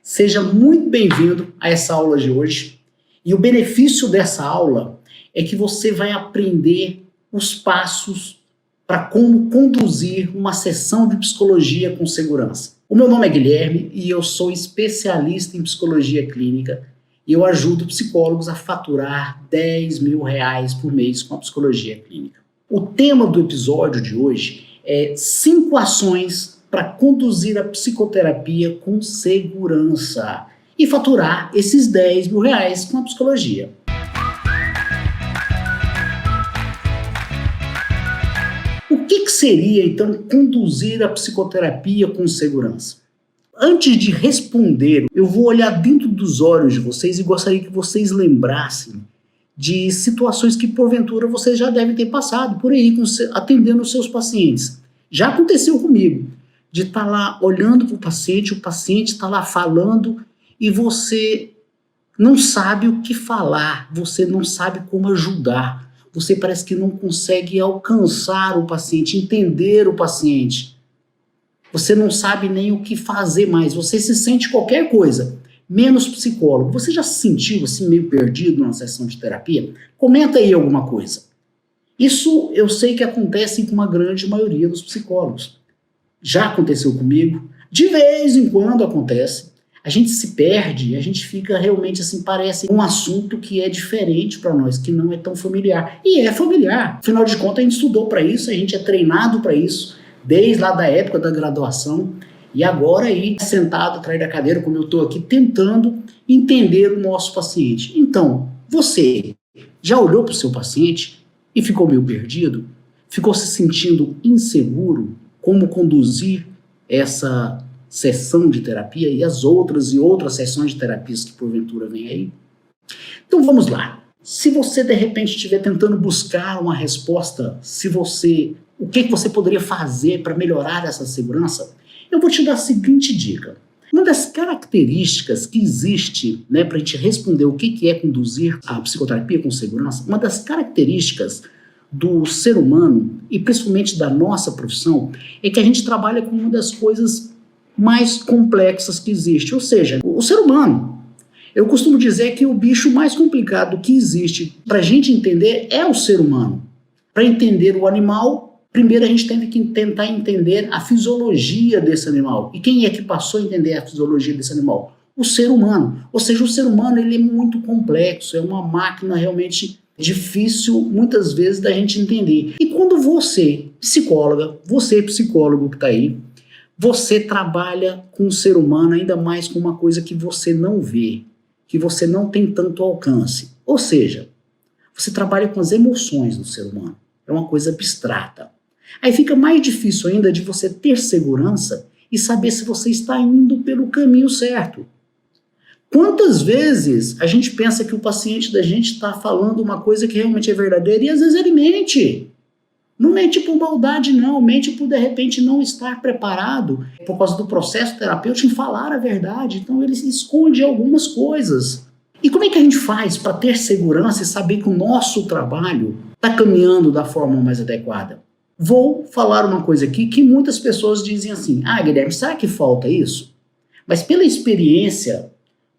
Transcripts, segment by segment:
Seja muito bem-vindo a essa aula de hoje. E o benefício dessa aula é que você vai aprender os passos para como conduzir uma sessão de psicologia com segurança. O meu nome é Guilherme e eu sou especialista em psicologia clínica e eu ajudo psicólogos a faturar R$ 10.000 por mês com a psicologia clínica. O tema do episódio de hoje é 5 ações para conduzir a psicoterapia com segurança e faturar esses R$ 10.000 com a psicologia. O que seria, então, conduzir a psicoterapia com segurança? Antes de responder, eu vou olhar dentro dos olhos de vocês e gostaria que vocês lembrassem de situações que, porventura, vocês já devem ter passado por aí, atendendo os seus pacientes. Já aconteceu comigo, de estar lá olhando para o paciente está lá falando e você não sabe o que falar, você não sabe como ajudar, você parece que não consegue alcançar o paciente, entender o paciente. Você não sabe nem o que fazer mais, você se sente qualquer coisa, menos psicólogo. Você já se sentiu assim meio perdido numa sessão de terapia? Comenta aí alguma coisa. Isso eu sei que acontece com uma grande maioria dos psicólogos. Já aconteceu comigo, de vez em quando acontece, a gente se perde, a gente fica realmente assim, parece um assunto que é diferente para nós, que não é tão familiar. E é familiar, afinal de contas a gente estudou para isso, a gente é treinado para isso, desde lá da época da graduação, e agora aí, sentado atrás da cadeira, como eu estou aqui, tentando entender o nosso paciente. Então, você já olhou para o seu paciente e ficou meio perdido? Ficou se sentindo inseguro? Como conduzir essa sessão de terapia e as outras sessões de terapias que porventura vem aí? Então vamos lá. Se você de repente estiver tentando buscar uma resposta, o que você poderia fazer para melhorar essa segurança, eu vou te dar a seguinte dica. Uma das características que existe, para a gente responder o que é conduzir a psicoterapia com segurança, uma das características do ser humano, e principalmente da nossa profissão, é que a gente trabalha com uma das coisas mais complexas que existe, ou seja, o ser humano. Eu costumo dizer que o bicho mais complicado que existe para a gente entender é o ser humano. Para entender o animal, primeiro a gente tem que tentar entender a fisiologia desse animal. E quem é que passou a entender a fisiologia desse animal? O ser humano. Ou seja, o ser humano ele é muito complexo, é uma máquina realmente difícil, muitas vezes, da gente entender. E quando você, psicólogo que está aí, você trabalha com o ser humano, ainda mais com uma coisa que você não vê, que você não tem tanto alcance. Ou seja, você trabalha com as emoções do ser humano. É uma coisa abstrata. Aí fica mais difícil ainda de você ter segurança e saber se você está indo pelo caminho certo. Quantas vezes a gente pensa que o paciente da gente está falando uma coisa que realmente é verdadeira e às vezes ele mente. Não mente por maldade não, mente por de repente não estar preparado por causa do processo terapêutico em falar a verdade. Então ele esconde algumas coisas. E como é que a gente faz para ter segurança e saber que o nosso trabalho está caminhando da forma mais adequada? Vou falar uma coisa aqui que muitas pessoas dizem assim, Guilherme, será que falta isso? Mas pela experiência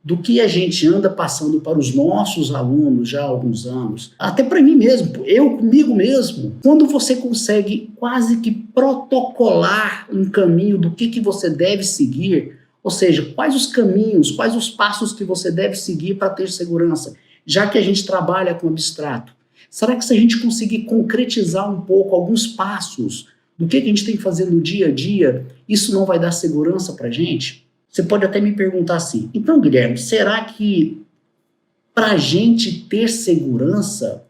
do que a gente anda passando para os nossos alunos já há alguns anos, até para mim mesmo, eu comigo mesmo, quando você consegue quase que protocolar um caminho do que você deve seguir, ou seja, quais os caminhos, quais os passos que você deve seguir para ter segurança, já que a gente trabalha com abstrato. Será que se a gente conseguir concretizar um pouco alguns passos do que a gente tem que fazer no dia a dia, isso não vai dar segurança para a gente? Você pode até me perguntar assim, então Guilherme, será que para a gente ter segurança,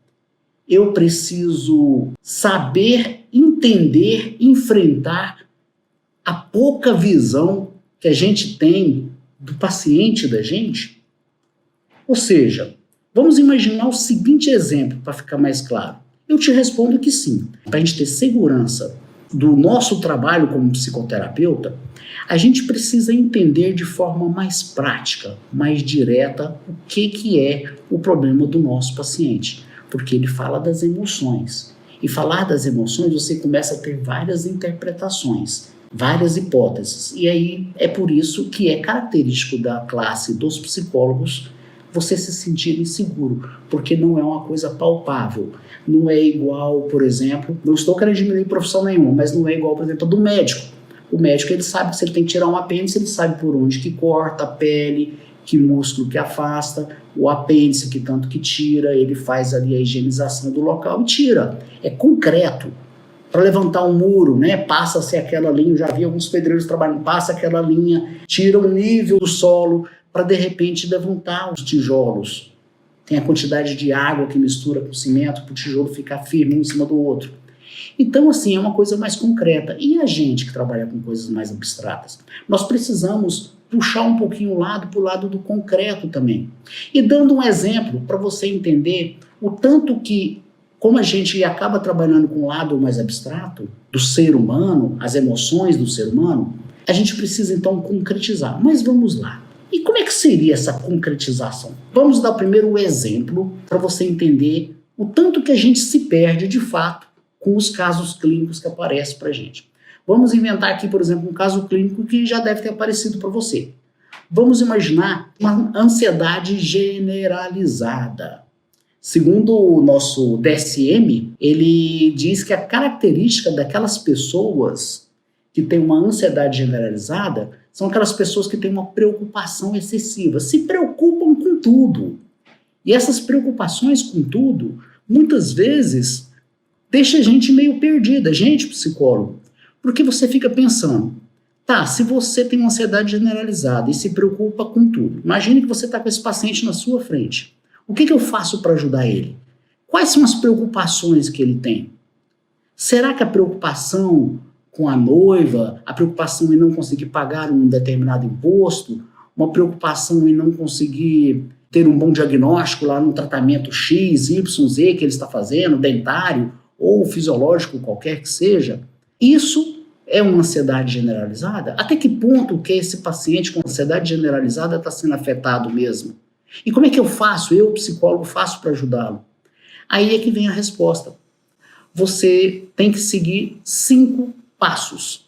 eu preciso saber, entender, enfrentar a pouca visão que a gente tem do paciente da gente? Ou seja, vamos imaginar o seguinte exemplo para ficar mais claro. Eu te respondo que sim. Para a gente ter segurança do nosso trabalho como psicoterapeuta, a gente precisa entender de forma mais prática, mais direta, o que é o problema do nosso paciente. Porque ele fala das emoções. E falar das emoções, você começa a ter várias interpretações. várias hipóteses. E aí é por isso que é característico da classe dos psicólogos você se sentir inseguro, porque não é uma coisa palpável. Não é igual, por exemplo, não estou querendo diminuir profissão nenhuma, mas não é igual, por exemplo, do médico. O médico, ele sabe que se ele tem que tirar um apêndice, ele sabe por onde que corta a pele, que músculo que afasta, o apêndice que tanto que tira, ele faz ali a higienização do local e tira. É concreto. Para levantar um muro, né, passa-se aquela linha, eu já vi alguns pedreiros trabalhando, passa aquela linha, tira o nível do solo para de repente levantar os tijolos. Tem a quantidade de água que mistura com o cimento para o tijolo ficar firme um em cima do outro. Então, assim, é uma coisa mais concreta. E a gente que trabalha com coisas mais abstratas? Nós precisamos puxar um pouquinho o lado para o lado do concreto também. E dando um exemplo para você entender o tanto que, como a gente acaba trabalhando com o lado mais abstrato do ser humano, as emoções do ser humano, a gente precisa então concretizar. Mas vamos lá. E como é que seria essa concretização? Vamos dar primeiro o exemplo para você entender o tanto que a gente se perde de fato com os casos clínicos que aparecem para a gente. Vamos inventar aqui, por exemplo, um caso clínico que já deve ter aparecido para você. Vamos imaginar uma ansiedade generalizada. Segundo o nosso DSM, ele diz que a característica daquelas pessoas que têm uma ansiedade generalizada são aquelas pessoas que têm uma preocupação excessiva, se preocupam com tudo. E essas preocupações com tudo, muitas vezes, deixa a gente meio perdida, gente, psicólogo, porque você fica pensando, tá, se você tem uma ansiedade generalizada e se preocupa com tudo, imagine que você está com esse paciente na sua frente. O que eu faço para ajudar ele? Quais são as preocupações que ele tem? Será que a preocupação com a noiva, a preocupação em não conseguir pagar um determinado imposto, uma preocupação em não conseguir ter um bom diagnóstico lá no tratamento X, Y, Z que ele está fazendo, dentário ou fisiológico, qualquer que seja, isso é uma ansiedade generalizada? Até que ponto que esse paciente com ansiedade generalizada está sendo afetado mesmo? E como é que eu faço, eu, psicólogo, faço para ajudá-lo? Aí é que vem a resposta. Você tem que seguir 5 passos.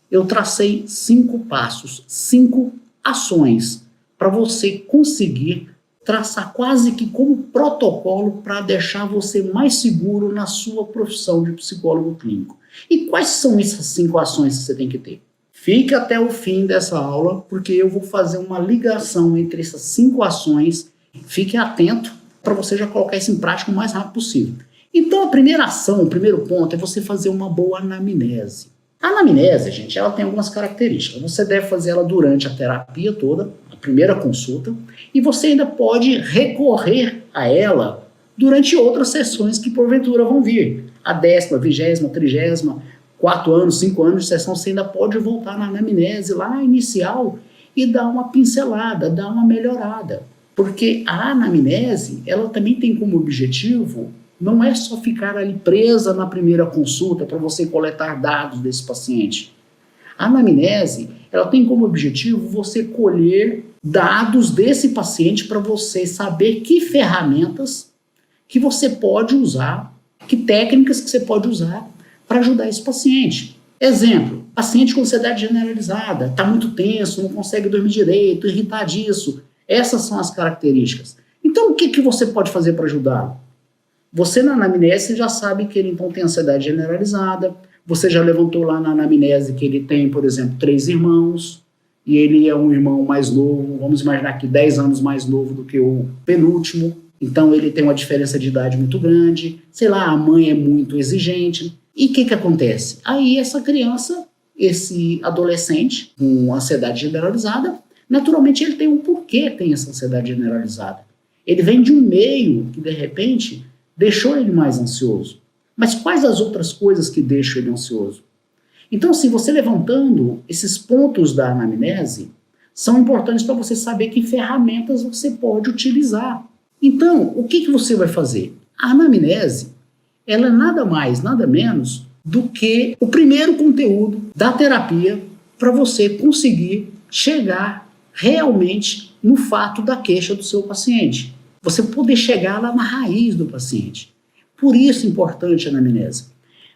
Eu tracei 5 passos, 5 ações para você conseguir traçar quase que como protocolo para deixar você mais seguro na sua profissão de psicólogo clínico. E quais são essas 5 ações que você tem que ter? Fique até o fim dessa aula, porque eu vou fazer uma ligação entre essas 5 ações. Fique atento para você já colocar isso em prática o mais rápido possível. Então, a primeira ação, o primeiro ponto é você fazer uma boa anamnese. A anamnese, gente, ela tem algumas características. Você deve fazer ela durante a terapia toda, a primeira consulta, e você ainda pode recorrer a ela durante outras sessões que porventura vão vir. A 10ª, 20ª, 30ª, 4 anos, 5 anos de sessão, você ainda pode voltar na anamnese lá inicial e dar uma pincelada, dar uma melhorada. Porque a anamnese, ela também tem como objetivo, não é só ficar ali presa na primeira consulta para você coletar dados desse paciente. A anamnese, ela tem como objetivo você colher dados desse paciente para você saber que ferramentas que você pode usar, que técnicas que você pode usar para ajudar esse paciente. Exemplo, paciente com ansiedade generalizada, está muito tenso, não consegue dormir direito, irritadiço. Essas são as características. Então, o que você pode fazer para ajudá-lo? Você na anamnese já sabe que ele então tem ansiedade generalizada, você já levantou lá na anamnese que ele tem, por exemplo, 3 irmãos, e ele é um irmão mais novo, vamos imaginar que 10 anos mais novo do que o penúltimo, então ele tem uma diferença de idade muito grande, sei lá, a mãe é muito exigente. E o que acontece? Aí essa criança, esse adolescente com ansiedade generalizada, naturalmente ele tem um porquê tem essa ansiedade generalizada. Ele vem de um meio que, de repente, deixou ele mais ansioso. Mas quais as outras coisas que deixam ele ansioso? Então, se você levantando esses pontos da anamnese, são importantes para você saber que ferramentas você pode utilizar. Então, o que você vai fazer? A anamnese, ela é nada mais, nada menos do que o primeiro conteúdo da terapia para você conseguir chegar realmente no fato da queixa do seu paciente. Você poder chegar lá na raiz do paciente. Por isso é importante a anamnese.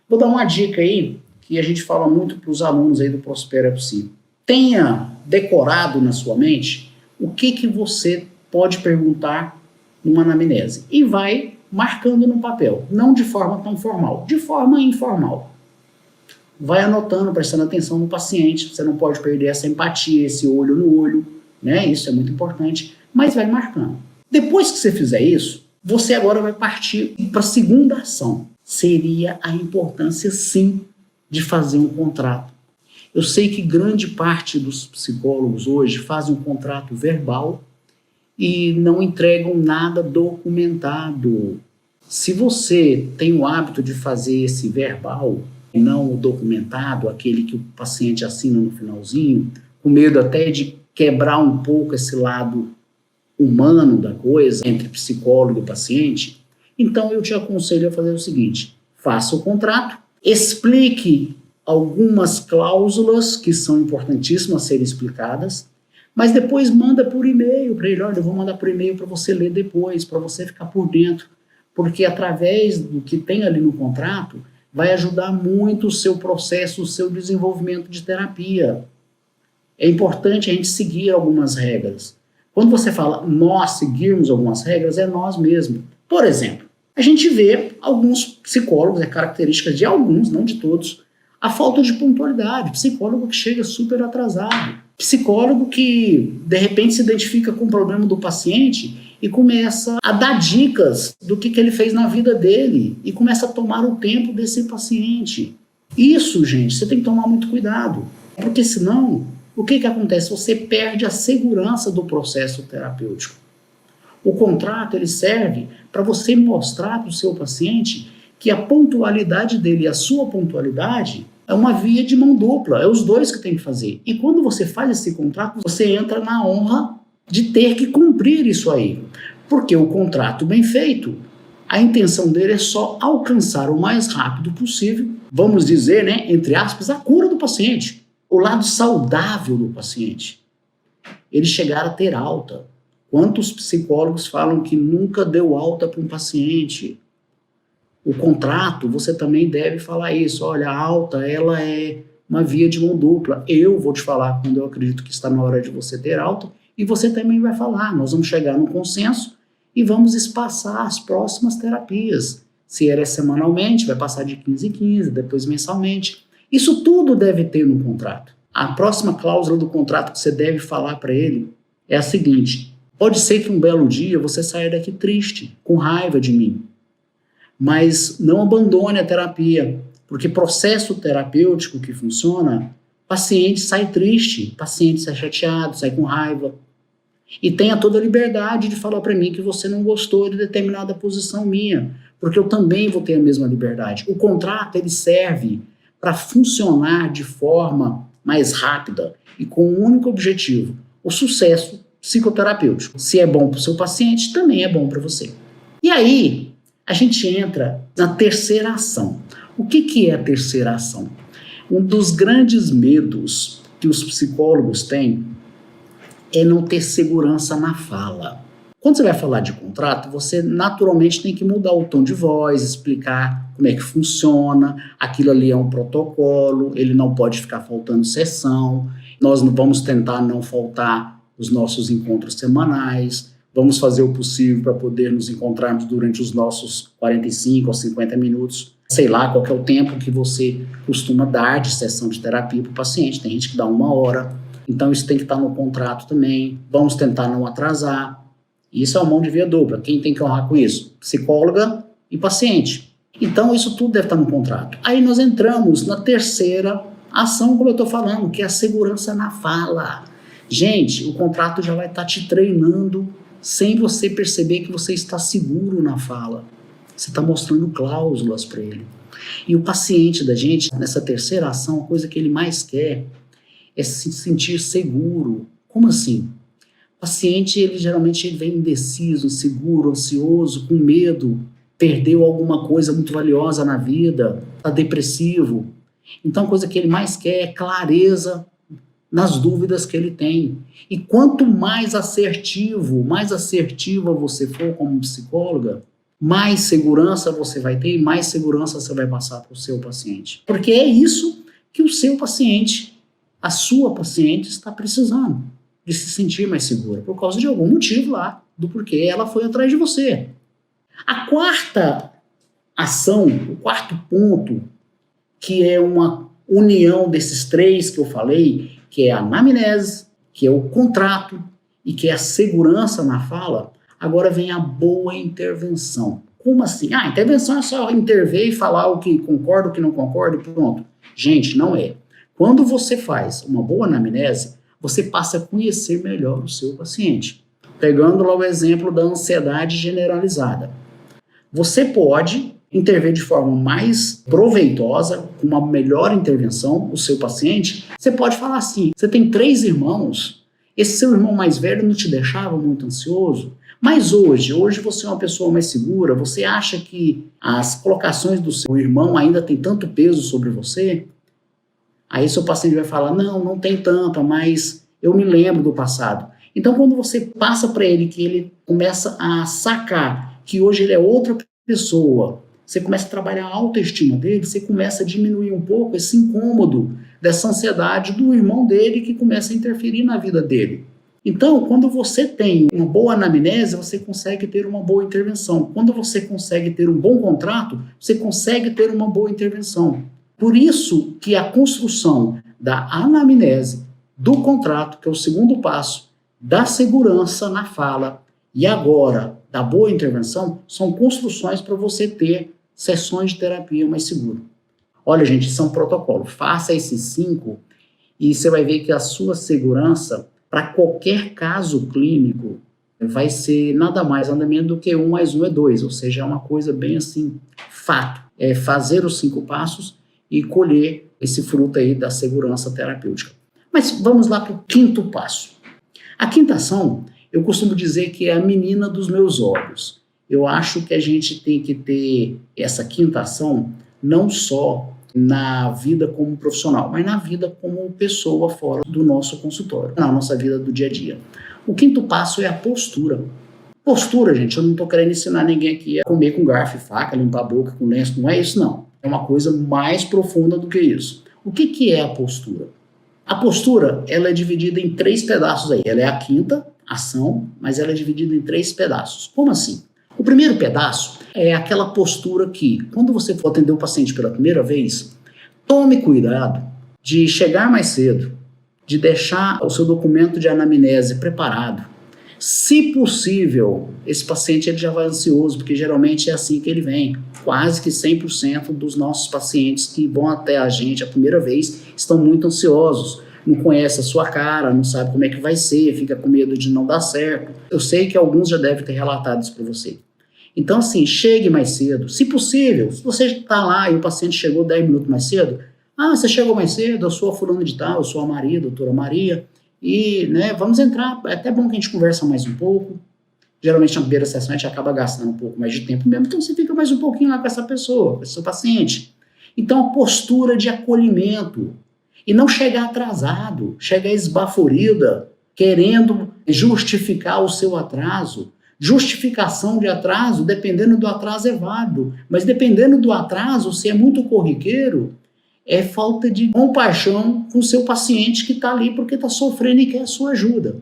Vou dar uma dica aí, que a gente fala muito para os alunos aí do Prospera Psi. Tenha decorado na sua mente o que você pode perguntar numa anamnese e vai marcando no papel, não de forma tão formal, de forma informal. Vai anotando, prestando atenção no paciente, você não pode perder essa empatia, esse olho no olho, né? Isso é muito importante, mas vai marcando. Depois que você fizer isso, você agora vai partir para a segunda ação. Seria a importância, sim, de fazer um contrato. Eu sei que grande parte dos psicólogos hoje fazem um contrato verbal e não entregam nada documentado. Se você tem o hábito de fazer esse verbal, não o documentado, aquele que o paciente assina no finalzinho, com medo até de quebrar um pouco esse lado humano da coisa, entre psicólogo e paciente, então eu te aconselho a fazer o seguinte: faça o contrato, explique algumas cláusulas que são importantíssimas a serem explicadas, mas depois manda por e-mail para ele. Olha, eu vou mandar por e-mail para você ler depois, para você ficar por dentro, porque através do que tem ali no contrato, vai ajudar muito o seu processo, o seu desenvolvimento de terapia. É importante a gente seguir algumas regras. Quando você fala nós seguirmos algumas regras, é nós mesmos. Por exemplo, a gente vê alguns psicólogos, é característica de alguns, não de todos, a falta de pontualidade. Psicólogo que chega super atrasado. Psicólogo que, de repente, se identifica com o problema do paciente e começa a dar dicas do que ele fez na vida dele e começa a tomar o tempo desse paciente. Isso, gente, você tem que tomar muito cuidado, porque senão, o que acontece? Você perde a segurança do processo terapêutico. O contrato, ele serve para você mostrar para o seu paciente que a pontualidade dele e a sua pontualidade é uma via de mão dupla, é os dois que tem que fazer. E quando você faz esse contrato, você entra na honra de ter que cumprir isso aí. Porque o contrato bem feito, a intenção dele é só alcançar o mais rápido possível, vamos dizer, né, entre aspas, a cura do paciente, o lado saudável do paciente. Ele chegar a ter alta. Quantos psicólogos falam que nunca deu alta para um paciente? O contrato, você também deve falar isso. Olha, a alta, ela é uma via de mão dupla. Eu vou te falar quando eu acredito que está na hora de você ter alta, e você também vai falar. Nós vamos chegar num consenso e vamos espaçar as próximas terapias. Se ela é semanalmente, vai passar de 15 em 15, depois mensalmente. Isso tudo deve ter no contrato. A próxima cláusula do contrato que você deve falar para ele é a seguinte: pode ser que um belo dia você saia daqui triste, com raiva de mim. Mas não abandone a terapia, porque processo terapêutico que funciona, paciente sai triste, paciente sai chateado, sai com raiva. E tenha toda a liberdade de falar para mim que você não gostou de determinada posição minha, porque eu também vou ter a mesma liberdade. O contrato, ele serve para funcionar de forma mais rápida e com um único objetivo: o sucesso psicoterapêutico. Se é bom para o seu paciente, também é bom para você. E aí, a gente entra na terceira ação. O que é a terceira ação? Um dos grandes medos que os psicólogos têm é não ter segurança na fala. Quando você vai falar de contrato, você naturalmente tem que mudar o tom de voz, explicar como é que funciona, aquilo ali é um protocolo, ele não pode ficar faltando sessão, nós não vamos tentar não faltar os nossos encontros semanais, vamos fazer o possível para poder nos encontrarmos durante os nossos 45 ou 50 minutos, sei lá, qual que é o tempo que você costuma dar de sessão de terapia para o paciente. Tem gente que dá 1 hora, então isso tem que estar no contrato também. Vamos tentar não atrasar. Isso é uma mão de via dupla. Quem tem que honrar com isso? Psicóloga e paciente. Então isso tudo deve estar no contrato. Aí nós entramos na terceira ação, como eu estou falando, que é a segurança na fala. Gente, o contrato já vai estar te treinando sem você perceber que você está seguro na fala. Você está mostrando cláusulas para ele. E o paciente da gente, nessa terceira ação, a coisa que ele mais quer é se sentir seguro. Como assim? O paciente, ele geralmente vem indeciso, inseguro, ansioso, com medo, perdeu alguma coisa muito valiosa na vida, está depressivo. Então a coisa que ele mais quer é clareza nas dúvidas que ele tem. E quanto mais assertiva você for como psicóloga, mais segurança você vai ter e mais segurança você vai passar para o seu paciente. Porque é isso que o seu paciente, a sua paciente está precisando, de se sentir mais segura, por causa de algum motivo lá, do porquê ela foi atrás de você. A quarta ação, o quarto ponto, que é uma união desses três que eu falei, que é a anamnese, que é o contrato e que é a segurança na fala, agora vem a boa intervenção. Como assim? Ah, intervenção é só intervir e falar o que concorda, o que não concorda e pronto. Gente, não é. Quando você faz uma boa anamnese, você passa a conhecer melhor o seu paciente. Pegando lá o exemplo da ansiedade generalizada. Você pode intervir de forma mais proveitosa, com uma melhor intervenção, o seu paciente. Você pode falar assim, você tem 3 irmãos, esse seu irmão mais velho não te deixava muito ansioso, mas hoje você é uma pessoa mais segura, você acha que as colocações do seu irmão ainda tem tanto peso sobre você? Aí seu paciente vai falar, não tem tanta, mas eu me lembro do passado. Então quando você passa para ele, que ele começa a sacar que hoje ele é outra pessoa, você começa a trabalhar a autoestima dele, você começa a diminuir um pouco esse incômodo, dessa ansiedade do irmão dele que começa a interferir na vida dele. Então, quando você tem uma boa anamnese, você consegue ter uma boa intervenção. Quando você consegue ter um bom contrato, você consegue ter uma boa intervenção. Por isso que a construção da anamnese, do contrato, que é o segundo passo, da segurança na fala e agora da boa intervenção, são construções para você ter sessões de terapia mais seguro. Olha, gente, isso é um protocolo. Faça esses 5 e você vai ver que a sua segurança, para qualquer caso clínico, vai ser nada mais, nada menos do que 1 mais 1 é 2, ou seja, é uma coisa bem assim, fato. É fazer os 5 passos e colher esse fruto aí da segurança terapêutica. Mas vamos lá para o 5º passo. A 5ª ação, eu costumo dizer que é a menina dos meus olhos. Eu acho que a gente tem que ter essa 5ª ação não só na vida como profissional, mas na vida como pessoa fora do nosso consultório, na nossa vida do dia a dia. O 5º passo é a postura. Postura, gente, eu não estou querendo ensinar ninguém aqui a comer com garfo e faca, limpar a boca com lenço, não é isso não. É uma coisa mais profunda do que isso. O que é a postura? A postura, ela é dividida em 3 pedaços aí. Ela é a 5ª ação, mas ela é dividida em 3 pedaços. Como assim? O primeiro pedaço é aquela postura que, quando você for atender o paciente pela primeira vez, tome cuidado de chegar mais cedo, de deixar o seu documento de anamnese preparado. Se possível, esse paciente ele já vai ansioso, porque geralmente é assim que ele vem. Quase que 100% dos nossos pacientes que vão até a gente a primeira vez estão muito ansiosos. Não conhece a sua cara, não sabe como é que vai ser, fica com medo de não dar certo. Eu sei que alguns já devem ter relatado isso para você. Então, assim, chegue mais cedo. Se possível, se você está lá e o paciente chegou 10 minutos mais cedo, você chegou mais cedo, eu sou a fulana de tal, eu sou a Maria, a doutora Maria, e vamos entrar, é até bom que a gente conversa mais um pouco. Geralmente na primeira sessão a gente acaba gastando um pouco mais de tempo mesmo, então você fica mais um pouquinho lá com essa pessoa, com esse seu paciente. Então a postura de acolhimento, e não chegar atrasado, chegar esbaforida, querendo justificar o seu atraso. Justificação de atraso, dependendo do atraso, é válido, mas dependendo do atraso, se é muito corriqueiro, é falta de compaixão com o seu paciente que está ali porque está sofrendo e quer a sua ajuda.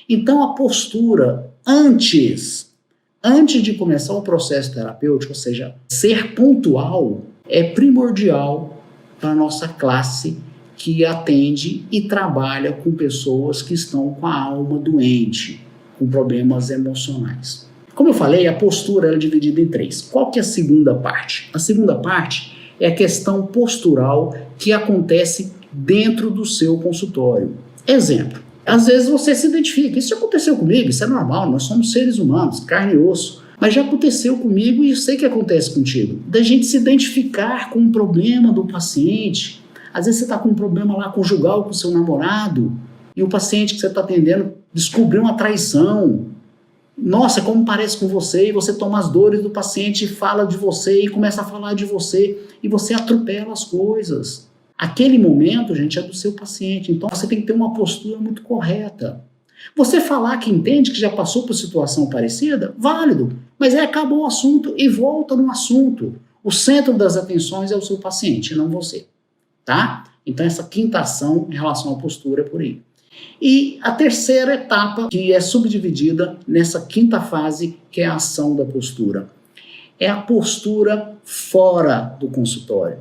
Então a postura antes de começar o processo terapêutico, ou seja, ser pontual, é primordial para a nossa classe que atende e trabalha com pessoas que estão com a alma doente, com problemas emocionais. Como eu falei, a postura é dividida em 3. Qual que é a segunda parte? A segunda parte é a questão postural que acontece dentro do seu consultório. Exemplo, às vezes você se identifica, isso já aconteceu comigo, isso é normal, nós somos seres humanos, carne e osso, mas já aconteceu comigo e eu sei que acontece contigo, da gente se identificar com o problema do paciente. Às vezes você está com um problema lá conjugal com o seu namorado e o paciente que você está atendendo descobriu uma traição. Nossa, como parece com você, e você toma as dores do paciente e fala de você e começa a falar de você e você atropela as coisas. Aquele momento, gente, é do seu paciente, então você tem que ter uma postura muito correta. Você falar que entende, que já passou por situação parecida, válido, mas aí acabou o assunto e volta no assunto. O centro das atenções é o seu paciente, não você, tá? Então essa quinta ação em relação à postura é por aí. E a terceira etapa, que é subdividida nessa quinta fase, que é a ação da postura, é a postura fora do consultório.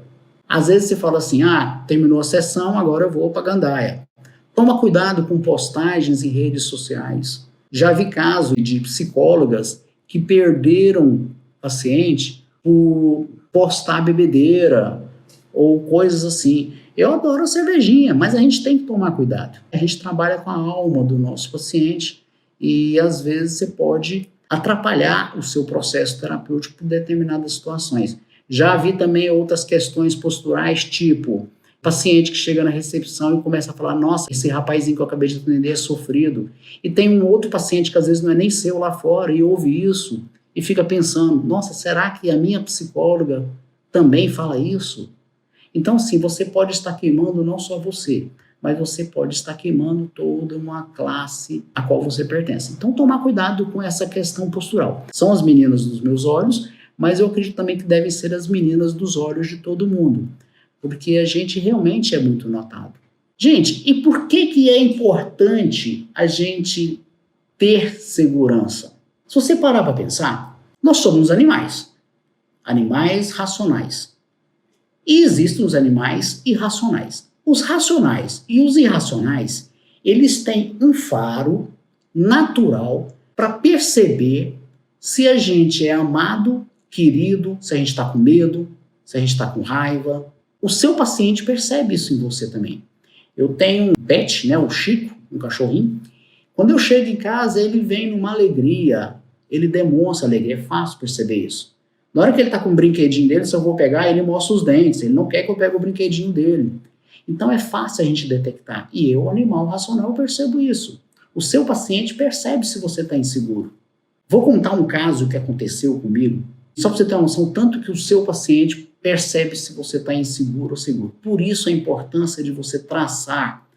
Às vezes você fala assim, terminou a sessão, agora eu vou para a gandaia. Toma cuidado com postagens em redes sociais. Já vi casos de psicólogas que perderam paciente por postar bebedeira ou coisas assim. Eu adoro a cervejinha, mas a gente tem que tomar cuidado. A gente trabalha com a alma do nosso paciente e às vezes você pode atrapalhar o seu processo terapêutico por determinadas situações. Já vi também outras questões posturais, tipo paciente que chega na recepção e começa a falar, nossa, esse rapazinho que eu acabei de atender é sofrido. E tem um outro paciente que às vezes não é nem seu lá fora e ouve isso e fica pensando, nossa, será que a minha psicóloga também fala isso? Então, sim, você pode estar queimando não só você, mas você pode estar queimando toda uma classe a qual você pertence. Então, tomar cuidado com essa questão postural. São as meninas dos meus olhos, mas eu acredito também que devem ser as meninas dos olhos de todo mundo, porque a gente realmente é muito notado. Gente, e por que é importante a gente ter segurança? Se você parar para pensar, nós somos animais racionais. E existem os animais irracionais. Os racionais e os irracionais, eles têm um faro natural para perceber se a gente é amado, querido, se a gente está com medo, se a gente está com raiva. O seu paciente percebe isso em você também. Eu tenho um pet, o Chico, um cachorrinho. Quando eu chego em casa, ele vem numa alegria, ele demonstra alegria, é fácil perceber isso. Na hora que ele está com o brinquedinho dele, se eu vou pegar, ele mostra os dentes, ele não quer que eu pegue o brinquedinho dele. Então é fácil a gente detectar. E eu, animal racional, percebo isso. O seu paciente percebe se você está inseguro. Vou contar um caso que aconteceu comigo, só para você ter uma noção, tanto que o seu paciente percebe se você está inseguro ou seguro. Por isso a importância de você traçar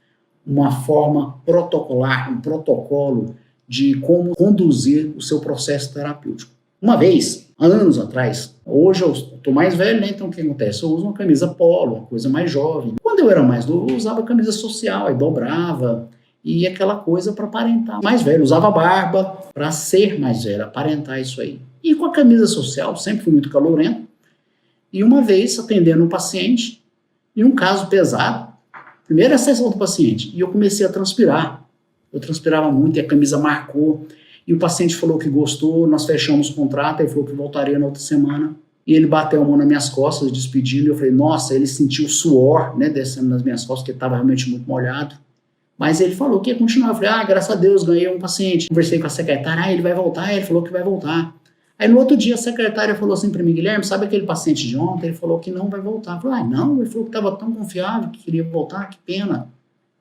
uma forma protocolar, um protocolo de como conduzir o seu processo terapêutico. Uma vez, há anos atrás, hoje eu estou mais velho, então o que acontece? Eu uso uma camisa polo, uma coisa mais jovem. Quando eu era mais novo, eu usava camisa social, aí dobrava, e aquela coisa para aparentar mais velho. Usava barba para ser mais velho, aparentar isso aí. E com a camisa social, sempre fui muito calorento, e uma vez atendendo um paciente, em um caso pesado, primeira sessão do paciente, e eu comecei a transpirar. Eu transpirava muito e a camisa marcou. E o paciente falou que gostou, nós fechamos o contrato, ele falou que voltaria na outra semana. E ele bateu a mão nas minhas costas, despedindo, e eu falei, nossa, ele sentiu o suor, descendo nas minhas costas, porque estava realmente muito molhado. Mas ele falou que ia continuar. Eu falei, graças a Deus, ganhei um paciente. Conversei com a secretária, ele vai voltar, ele falou que vai voltar. Aí no outro dia a secretária falou assim para mim, Guilherme, sabe aquele paciente de ontem? Ele falou que não vai voltar. Eu falei, não, ele falou que estava tão confiável, que queria voltar, que pena.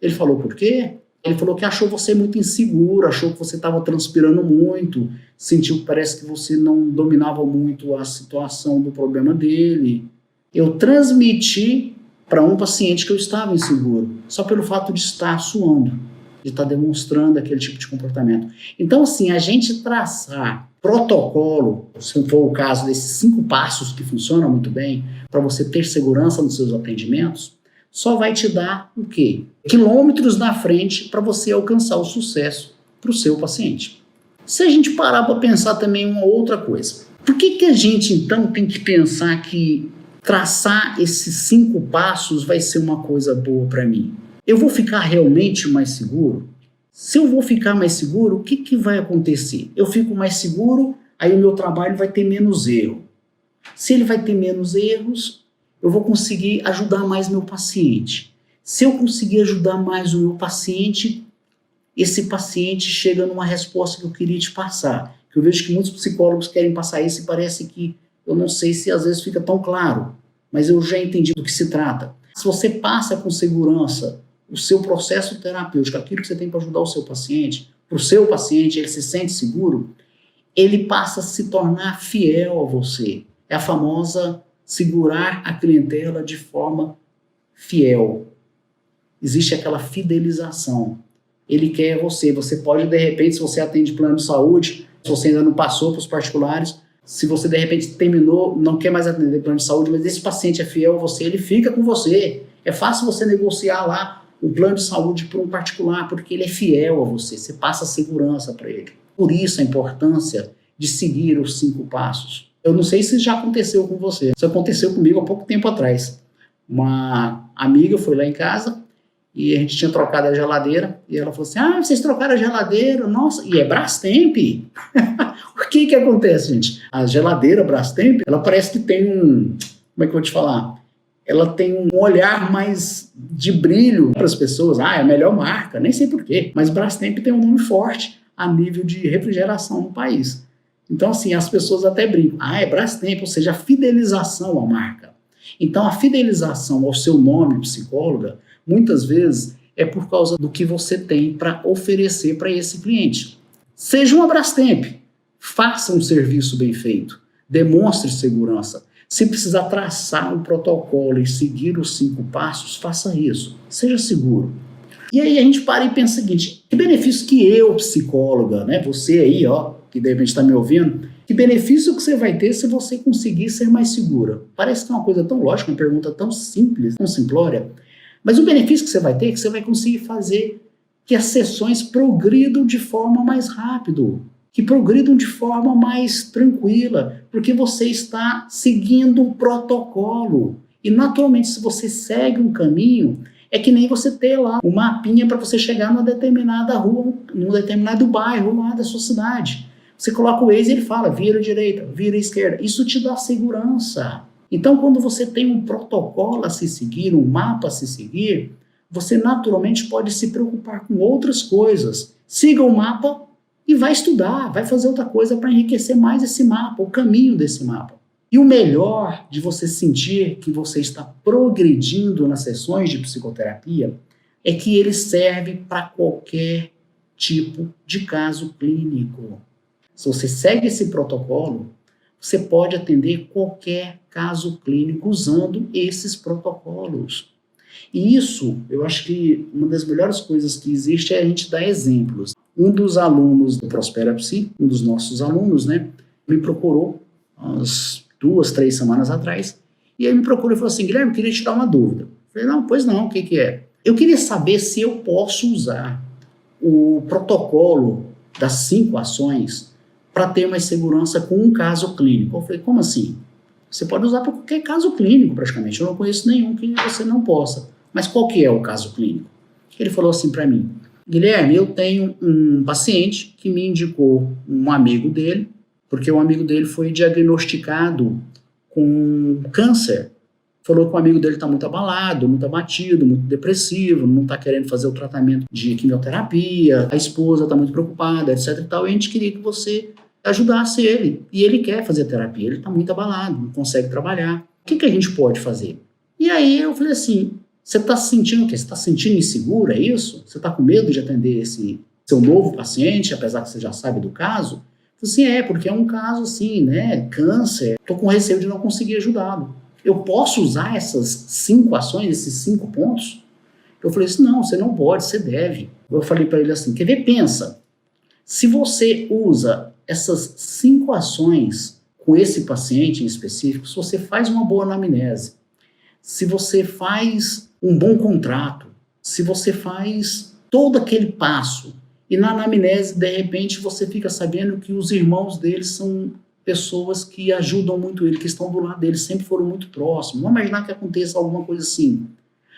Ele falou, por quê? Ele falou que achou você muito inseguro, achou que você estava transpirando muito, sentiu que parece que você não dominava muito a situação do problema dele. Eu transmiti para um paciente que eu estava inseguro, só pelo fato de estar suando, de estar demonstrando aquele tipo de comportamento. Então, assim, a gente traçar protocolo, se for o caso desses 5 passos que funcionam muito bem, para você ter segurança nos seus atendimentos, só vai te dar o quê? Quilômetros na frente para você alcançar o sucesso para o seu paciente. Se a gente parar para pensar também uma outra coisa, por que a gente então tem que pensar que traçar esses 5 passos vai ser uma coisa boa para mim? Eu vou ficar realmente mais seguro? Se eu vou ficar mais seguro, o que vai acontecer? Eu fico mais seguro, aí o meu trabalho vai ter menos erro. Se ele vai ter menos erros, eu vou conseguir ajudar mais meu paciente. Se eu conseguir ajudar mais o meu paciente, esse paciente chega numa resposta que eu queria te passar. Que eu vejo que muitos psicólogos querem passar isso e parece que, eu não sei se às vezes fica tão claro, mas eu já entendi do que se trata. Se você passa com segurança o seu processo terapêutico, aquilo que você tem para ajudar o seu paciente, para o seu paciente, ele se sente seguro, ele passa a se tornar fiel a você. É a famosa segurar a clientela de forma fiel. Existe aquela fidelização. ele quer você. Você pode, de repente, se você atende plano de saúde, se você ainda não passou para os particulares, se você, de repente, terminou, não quer mais atender plano de saúde, mas esse paciente é fiel a você, ele fica com você. É fácil você negociar lá um plano de saúde para um particular, porque ele é fiel a você, você passa segurança para ele. Por isso a importância de seguir os 5 passos. Eu não sei se já aconteceu com você, isso aconteceu comigo há pouco tempo atrás. Uma amiga foi lá em casa e a gente tinha trocado a geladeira e ela falou assim, vocês trocaram a geladeira? Nossa, e é Brastemp? O que acontece, gente? A geladeira Brastemp, ela parece que tem como é que eu vou te falar? Ela tem um olhar mais de brilho para as pessoas. É a melhor marca, nem sei porquê, mas Brastemp tem um nome forte a nível de refrigeração no país. Então, assim, as pessoas até brincam. É Brastemp, ou seja, a fidelização à marca. Então, a fidelização ao seu nome, psicóloga, muitas vezes é por causa do que você tem para oferecer para esse cliente. Seja uma Brastemp, faça um serviço bem feito, demonstre segurança. Se precisar traçar um protocolo e seguir os 5 passos, faça isso. Seja seguro. E aí a gente para e pensa o seguinte, que benefício que eu, psicóloga, né, você aí, que de repente está me ouvindo, que benefício que você vai ter se você conseguir ser mais segura? Parece que é uma coisa tão lógica, uma pergunta tão simples, tão simplória, mas o benefício que você vai ter é que você vai conseguir fazer que as sessões progridam de forma mais rápido, que progridam de forma mais tranquila, porque você está seguindo um protocolo. E naturalmente, se você segue um caminho, é que nem você ter lá um mapinha para você chegar numa determinada rua, num determinado bairro lá da sua cidade. Você coloca o Waze e ele fala, vira à direita, vira à esquerda. Isso te dá segurança. Então, quando você tem um protocolo a se seguir, um mapa a se seguir, você naturalmente pode se preocupar com outras coisas. Siga o mapa e vai estudar, vai fazer outra coisa para enriquecer mais esse mapa, o caminho desse mapa. E o melhor de você sentir que você está progredindo nas sessões de psicoterapia é que ele serve para qualquer tipo de caso clínico. Se você segue esse protocolo, você pode atender qualquer caso clínico usando esses protocolos. E isso, eu acho que uma das melhores coisas que existe é a gente dar exemplos. Um dos alunos do Prospera Psi, um dos nossos alunos, né, me procurou umas 2, 3 semanas atrás, e ele me procurou e falou assim, Guilherme, eu queria te dar uma dúvida. Eu falei, não, pois não, o que é? Eu queria saber se eu posso usar o protocolo das 5 ações para ter mais segurança com um caso clínico. Eu falei, como assim? Você pode usar para qualquer caso clínico, praticamente. Eu não conheço nenhum que você não possa. Mas qual que é o caso clínico? Ele falou assim para mim, Guilherme, eu tenho um paciente que me indicou um amigo dele, porque o amigo dele foi diagnosticado com câncer. Falou que o amigo dele está muito abalado, muito abatido, muito depressivo, não está querendo fazer o tratamento de quimioterapia, a esposa está muito preocupada, etc. e tal, e a gente queria que você ajudasse ele. E ele quer fazer terapia, ele está muito abalado, não consegue trabalhar. O que a gente pode fazer? E aí eu falei assim, você está se sentindo o quê? Você está se sentindo inseguro, é isso? Você está com medo de atender esse seu novo paciente, apesar que você já sabe do caso? Assim, porque é um caso assim, né, câncer, estou com receio de não conseguir ajudá-lo. Eu posso usar essas 5 ações, esses 5 pontos? Eu falei assim, não, você não pode, você deve. Eu falei para ele assim, quer ver, pensa, se você usa essas 5 ações com esse paciente em específico, se você faz uma boa anamnese, se você faz um bom contrato, se você faz todo aquele passo, e na anamnese, de repente, você fica sabendo que os irmãos dele são pessoas que ajudam muito ele, que estão do lado dele, sempre foram muito próximos. Vamos imaginar que aconteça alguma coisa assim.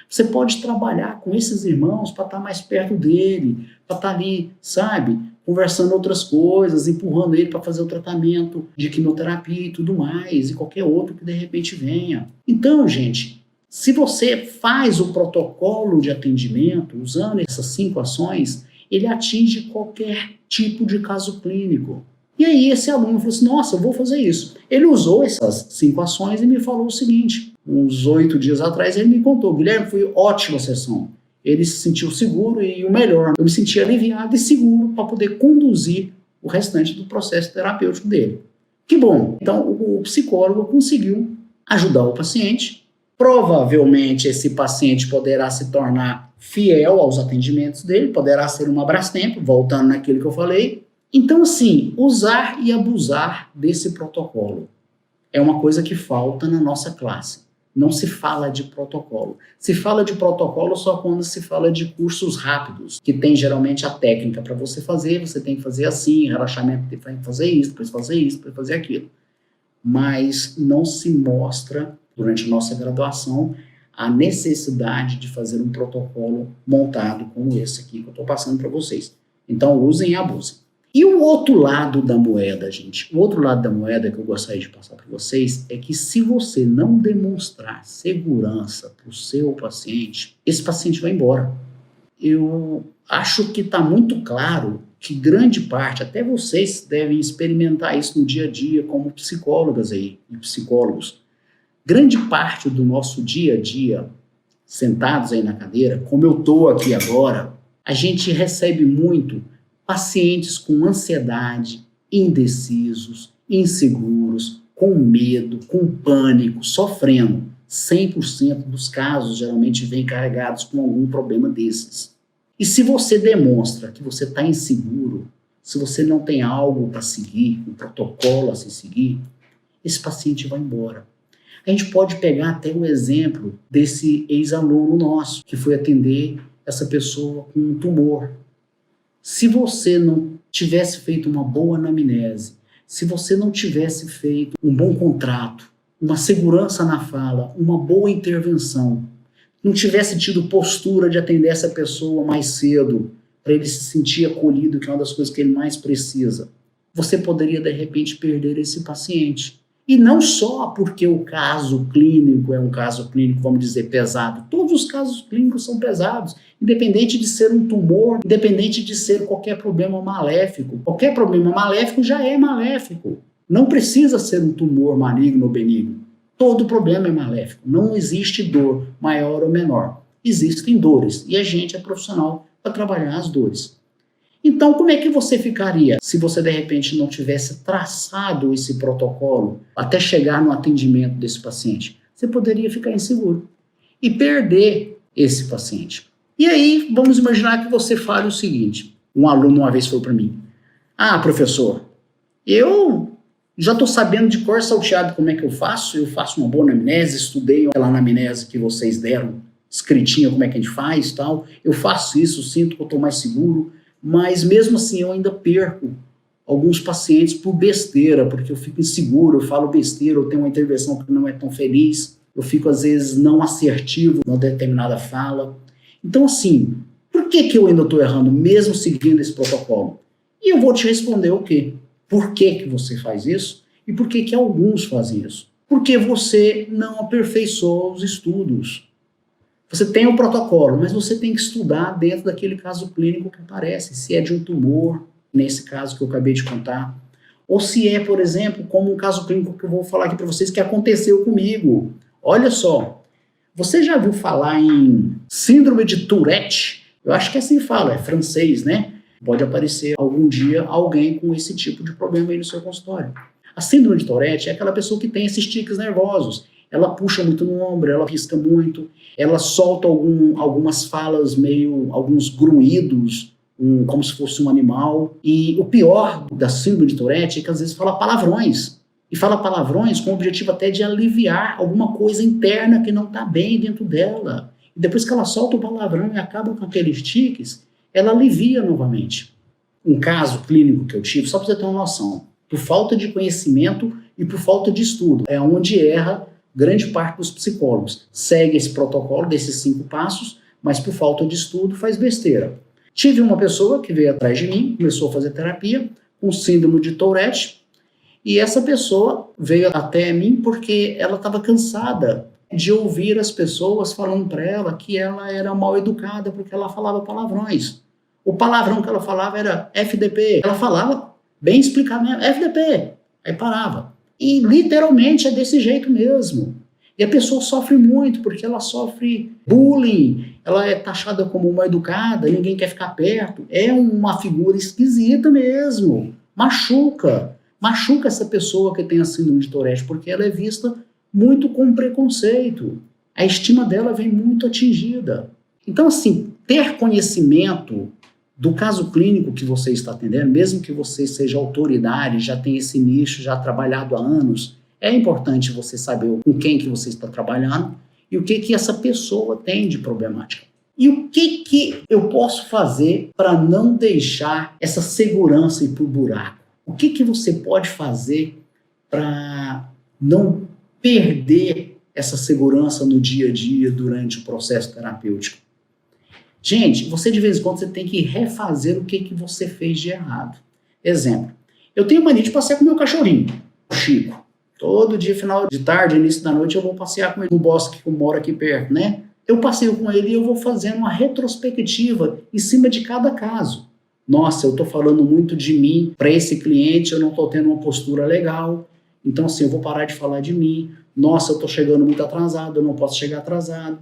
Você pode trabalhar com esses irmãos para estar mais perto dele, para estar ali, sabe, conversando outras coisas, empurrando ele para fazer o tratamento de quimioterapia e tudo mais, e qualquer outro que de repente venha. Então, gente, se você faz o protocolo de atendimento usando essas 5 ações, ele atinge qualquer tipo de caso clínico. E aí esse aluno falou assim, nossa, eu vou fazer isso. Ele usou essas 5 ações e me falou o seguinte, uns 8 dias atrás ele me contou, Guilherme, foi ótima sessão. Ele se sentiu seguro e o melhor, eu me senti aliviado e seguro para poder conduzir o restante do processo terapêutico dele. Que bom! Então o psicólogo conseguiu ajudar o paciente Provavelmente esse paciente poderá se tornar fiel aos atendimentos dele, poderá ser uma Brastemp, voltando naquilo que eu falei. Então, assim, usar e abusar desse protocolo é uma coisa que falta na nossa classe. Não se fala de protocolo. Se fala de protocolo só quando se fala de cursos rápidos, que tem geralmente a técnica para você tem que fazer assim, relaxamento, tem que fazer isso, depois fazer isso, depois fazer aquilo. Mas não se mostra, durante a nossa graduação, a necessidade de fazer um protocolo montado como esse aqui que eu estou passando para vocês. Então, usem e abusem. E o outro lado da moeda, gente, o outro lado da moeda que eu gostaria de passar para vocês é que se você não demonstrar segurança para o seu paciente, esse paciente vai embora. Eu acho que está muito claro que grande parte, até vocês devem experimentar isso no dia a dia como psicólogas aí e psicólogos. Grande parte do nosso dia a dia, sentados aí na cadeira, como eu estou aqui agora, a gente recebe muito pacientes com ansiedade, indecisos, inseguros, com medo, com pânico, sofrendo. 100% dos casos geralmente vêm carregados com algum problema desses. E se você demonstra que você está inseguro, se você não tem algo para seguir, um protocolo a se seguir, esse paciente vai embora. A gente pode pegar até o exemplo desse ex-aluno nosso, que foi atender essa pessoa com um tumor. Se você não tivesse feito uma boa anamnese, se você não tivesse feito um bom contrato, uma segurança na fala, uma boa intervenção, não tivesse tido postura de atender essa pessoa mais cedo, para ele se sentir acolhido, que é uma das coisas que ele mais precisa, você poderia, de repente, perder esse paciente. E não só porque o caso clínico é um caso clínico, vamos dizer, pesado. Todos os casos clínicos são pesados, independente de ser um tumor, independente de ser qualquer problema maléfico. Qualquer problema maléfico já é maléfico. Não precisa ser um tumor maligno ou benigno. Todo problema é maléfico. Não existe dor maior ou menor. Existem dores e a gente é profissional para trabalhar as dores. Então, como é que você ficaria se você, de repente, não tivesse traçado esse protocolo até chegar no atendimento desse paciente? Você poderia ficar inseguro e perder esse paciente. E aí, vamos imaginar que você fale o seguinte. Um aluno uma vez falou para mim: ah, professor, eu já estou sabendo de cor salteado como é que eu faço uma boa anamnese, estudei aquela anamnese que vocês deram, escritinha como é que a gente faz e tal, eu faço isso, sinto que eu estou mais seguro, mas mesmo assim eu ainda perco alguns pacientes por besteira, porque eu fico inseguro, eu falo besteira, eu tenho uma intervenção que não é tão feliz, eu fico às vezes não assertivo numa determinada fala. Então assim, por que eu ainda estou errando mesmo seguindo esse protocolo? E eu vou te responder o quê? Por que você faz isso? E por que alguns fazem isso? Porque você não aperfeiçoou os estudos. Você tem um protocolo, mas você tem que estudar dentro daquele caso clínico que aparece. Se é de um tumor, nesse caso que eu acabei de contar. Ou se é, por exemplo, como um caso clínico que eu vou falar aqui para vocês que aconteceu comigo. Olha só, você já viu falar em síndrome de Tourette? Eu acho que é assim que fala, é francês, né? Pode aparecer algum dia alguém com esse tipo de problema aí no seu consultório. A síndrome de Tourette é aquela pessoa que tem esses tiques nervosos. Ela puxa muito no ombro, ela pisca muito, ela solta algumas falas alguns grunhidos, como se fosse um animal. E o pior da síndrome de Tourette é que às vezes fala palavrões. E fala palavrões com o objetivo até de aliviar alguma coisa interna que não está bem dentro dela. E depois que ela solta o palavrão e acaba com aqueles tiques, ela alivia novamente. Um caso clínico que eu tive, só para você ter uma noção, por falta de conhecimento e por falta de estudo, é onde erra grande parte dos psicólogos. Segue esse protocolo desses 5 passos, mas por falta de estudo faz besteira. Tive uma pessoa que veio atrás de mim, começou a fazer terapia com síndrome de Tourette, e essa pessoa veio até mim porque ela estava cansada de ouvir as pessoas falando para ela que ela era mal educada porque ela falava palavrões. O palavrão que ela falava era FDP. Ela falava bem explicadamente, FDP. Aí parava. E literalmente é desse jeito mesmo. E a pessoa sofre muito porque ela sofre bullying, ela é taxada como mal educada, ninguém quer ficar perto. É uma figura esquisita mesmo. Machuca essa pessoa que tem a síndrome de Tourette porque ela é vista muito com preconceito. a estima dela vem muito atingida. Então, assim, ter conhecimento do caso clínico que você está atendendo, mesmo que você seja autoridade, já tenha esse nicho, já trabalhado há anos, é importante você saber com quem que você está trabalhando e o que que essa pessoa tem de problemática. E o que que eu posso fazer para não deixar essa segurança ir para o buraco? O que que você pode fazer para não perder essa segurança no dia a dia durante o processo terapêutico? Gente, você de vez em quando você tem que refazer o que você fez de errado. Exemplo, eu tenho mania de passear com meu cachorrinho, o Chico. Todo dia, final de tarde, início da noite, eu vou passear com ele no bosque que eu moro aqui perto, né? Eu passeio com ele e eu vou fazendo uma retrospectiva em cima de cada caso. Nossa, eu estou falando muito de mim para esse cliente, eu não estou tendo uma postura legal, então assim, eu vou parar de falar de mim. Nossa, eu estou chegando muito atrasado, eu não posso chegar atrasado.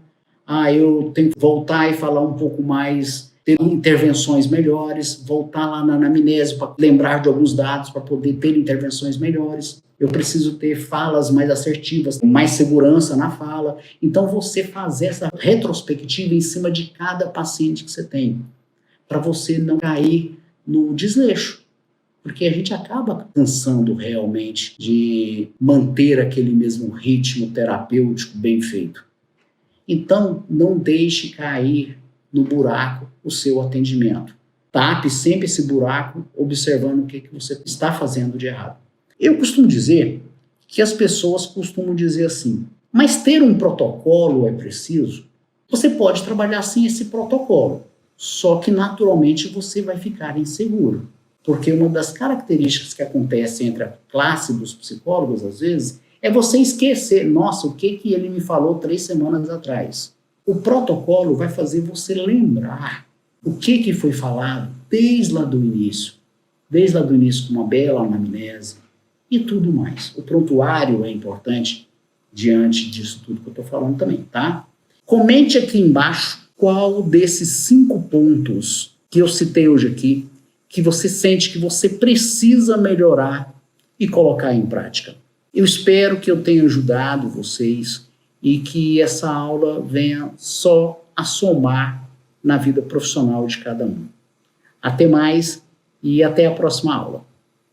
Eu tenho que voltar e falar um pouco mais, ter intervenções melhores, voltar lá na anamnese para lembrar de alguns dados, para poder ter intervenções melhores. Eu preciso ter falas mais assertivas, mais segurança na fala. Então, você fazer essa retrospectiva em cima de cada paciente que você tem, para você não cair no desleixo. Porque a gente acaba cansando realmente de manter aquele mesmo ritmo terapêutico bem feito. Então, não deixe cair no buraco o seu atendimento. Tape sempre esse buraco, observando o que você está fazendo de errado. Eu costumo dizer que as pessoas costumam dizer assim, mas ter um protocolo é preciso? Você pode trabalhar sem esse protocolo, só que naturalmente você vai ficar inseguro. Porque uma das características que acontece entre a classe dos psicólogos, às vezes, é você esquecer, nossa, o que ele me falou 3 semanas atrás. O protocolo vai fazer você lembrar o que foi falado desde lá do início com uma bela anamnese e tudo mais. O prontuário é importante diante disso tudo que eu estou falando também, tá? Comente aqui embaixo qual desses 5 pontos que eu citei hoje aqui que você sente que você precisa melhorar e colocar em prática. Eu espero que eu tenha ajudado vocês e que essa aula venha só a somar na vida profissional de cada um. Até mais e até a próxima aula.